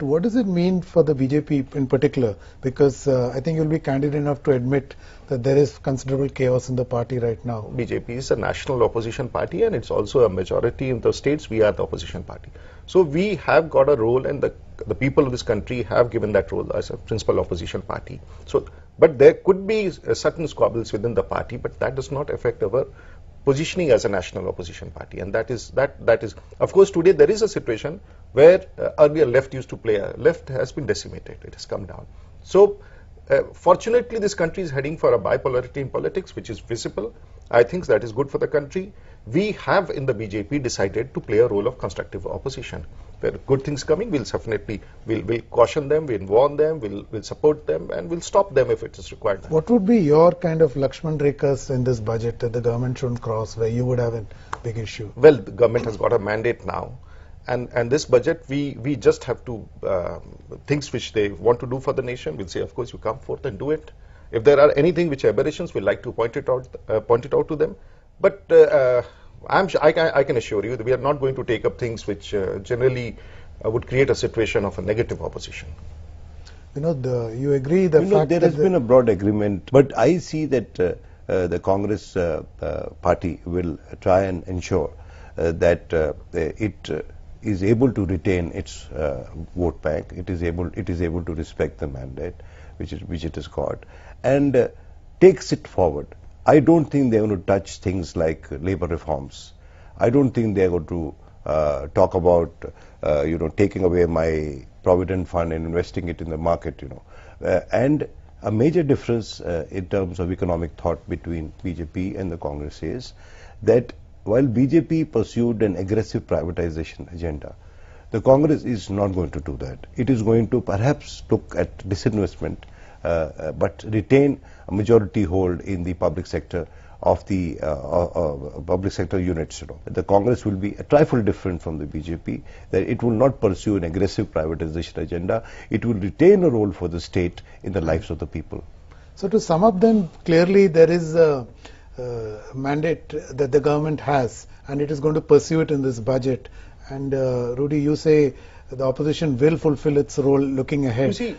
What does it mean for the BJP in particular? Because I think you'll be candid enough to admit that there is considerable chaos in the party right now. BJP is a national opposition party, and it's also a majority in the states. We are the opposition party. So we have got a role, and the people of this country have given that role as a principal opposition party. So, but there could be certain squabbles within the party, but that does not affect our positioning as a national opposition party. And that is, of course, today there is a situation where earlier left used to play. Left has been decimated. It has come down. So, fortunately, this country is heading for a bipolarity in politics, which is visible. I think that is good for the country. We have in the BJP decided to play a role of constructive opposition. Where good things coming, we'll definitely we'll caution them, we'll warn them, we'll support them, and we'll stop them if it is required. What would be your kind of Lakshman Rekhas in this budget that the government shouldn't cross, where you would have a big issue? Well, the government has got a mandate now. And this budget, we just have to, things which they want to do for the nation, we'll say, of course, you come forth and do it. If there are anything which aberrations, we'd like to point it out to them. But I can assure you that we are not going to take up things which generally would create a situation of a negative opposition. You agree the fact there has been a broad agreement, but I see that the Congress party will try and ensure that it is able to retain its vote bank. It is able to respect the mandate which it has got, and takes it forward. I don't think they're going to touch things like labor reforms. I don't think they're going to talk about taking away my provident fund and investing it in the market. And a major difference in terms of economic thought between BJP and the Congress is that while BJP pursued an aggressive privatization agenda, the Congress is not going to do that. It is going to perhaps look at disinvestment, but retain a majority hold in the public sector of the public sector units. The Congress will be a trifle different from the BJP, that it will not pursue an aggressive privatization agenda. It will retain a role for the state in the lives of the people. So to sum up then, clearly there is a mandate that the government has, and it is going to pursue it in this budget. And Rudy, you say the opposition will fulfill its role looking ahead. You see,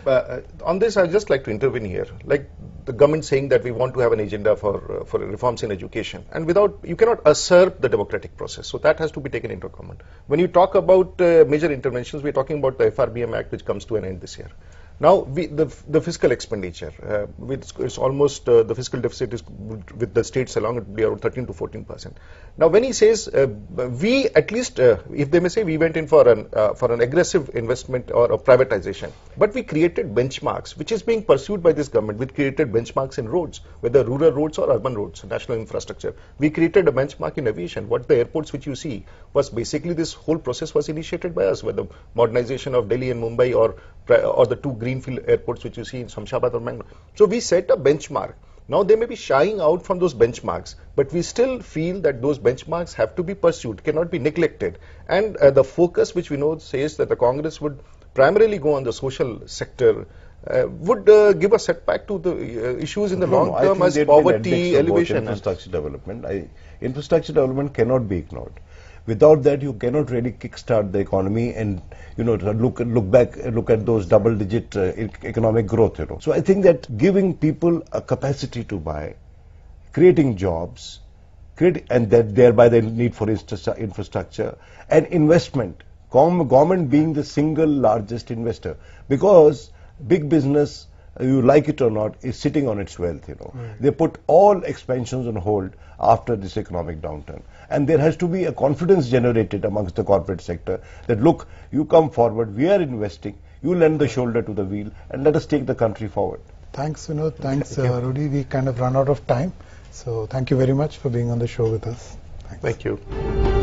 on this I'd just like to intervene here. Like the government saying that we want to have an agenda for reforms in education, and you cannot usurp the democratic process. So that has to be taken into account. When you talk about major interventions, we're talking about the FRBM Act, which comes to an end this year. Now, the fiscal expenditure, it's almost the fiscal deficit is with the states along, it will be around 13 to 14%. Now, when he says we at least, if they may say, we went in for an aggressive investment or a privatization, but we created benchmarks, which is being pursued by this government. We created benchmarks in roads, whether rural roads or urban roads, national infrastructure. We created a benchmark in aviation. What the airports which you see was basically this whole process was initiated by us, whether modernization of Delhi and Mumbai or the two greenfield airports which you see in Shamshabad or Mangalore. So we set a benchmark. Now they may be shying out from those benchmarks, but we still feel that those benchmarks have to be pursued, cannot be neglected. And the focus which we know says that the Congress would primarily go on the social sector, would give a setback to the issues in the long term as poverty, elevation. Infrastructure development. Infrastructure development cannot be ignored. Without that, you cannot really kickstart the economy and look at those double-digit economic growth. So I think that giving people a capacity to buy, creating jobs, and that thereby the need for infrastructure and investment. Government being the single largest investor, because big business, you like it or not, is sitting on its wealth. They put all expansions on hold after this economic downturn. And there has to be a confidence generated amongst the corporate sector that, look, you come forward, we are investing, you lend the shoulder to the wheel, and let us take the country forward. Thanks, Vinod. Thanks, Rudy. We kind of run out of time. So thank you very much for being on the show with us. Thanks. Thank you.